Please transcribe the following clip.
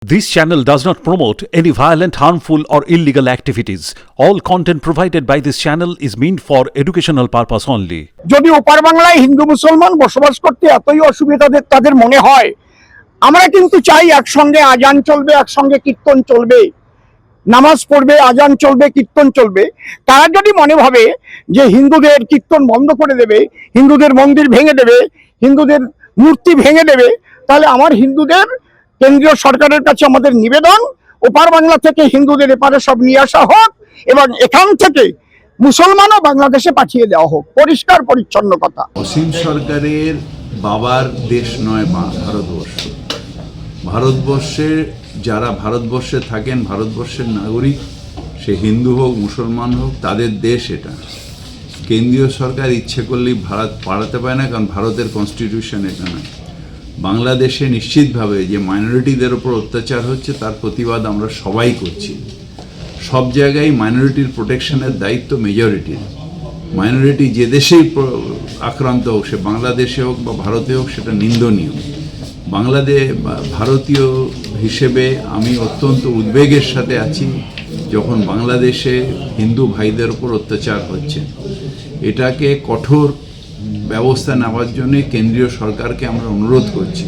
This channel does not promote any violent, harmful, or illegal activities. All content provided by this channel is meant for educational purpose only. যদি ওপার বাংলায় হিন্দু মুসলমান বসবাস করতে এতই অসুবিধা তাদের মনে হয়, আমরা কিন্তু চাই একসঙ্গে আজান চলবে, একসঙ্গে কীর্তন চলবে, নামাজ পড়বে, আজান চলবে, কীর্তন চলবে। তারা যদি মনে ভাবে যে হিন্দুদের কীর্তন বন্ধ করে দেবে, হিন্দুদের মন্দির ভেঙে দেবে, হিন্দুদের মূর্তি ভেঙে দেবে, তাহলে আমার হিন্দুদের কেন্দ্রীয় সরকারের কাছে আমাদের নিবেদন, ওপার বাংলা থেকে হিন্দুদের এপারে সব নিয়ে আসা হোক এবং এখান থেকে মুসলমানও বাংলাদেশে পাঠিয়ে দেওয়া হোক। পরিষ্কার পরিচ্ছন্ন কথা। অসীম সরকারের বাবার দেশ নয় ভারতবর্ষ। ভারতবর্ষে যারা ভারতবর্ষে থাকেন, ভারতবর্ষের নাগরিক, সে হিন্দু হোক মুসলমান হোক, তাদের দেশ এটা। কেন্দ্রীয় সরকার ইচ্ছে করলেই ভারত পাঠাতে পারে না, কারণ ভারতের কনস্টিটিউশন এটা নয়। বাংলাদেশে নিশ্চিতভাবে যে মাইনরিটিদের ওপর অত্যাচার হচ্ছে তার প্রতিবাদ আমরা সবাই করছি। সব জায়গায় মাইনরিটির প্রোটেকশনের দায়িত্ব মেজরিটির। মাইনরিটি যে দেশেই আক্রান্ত হোক, সে বাংলাদেশে হোক বা ভারতে হোক, সেটা নিন্দনীয়। ভারতীয় হিসেবে আমি অত্যন্ত উদ্বেগের সাথে আছি যখন বাংলাদেশে হিন্দু ভাইদের ওপর অত্যাচার হচ্ছে। এটাকে কঠোর ব্যবস্থা নেওয়ার জন্য কেন্দ্রীয় সরকারকে আমরা অনুরোধ করছি।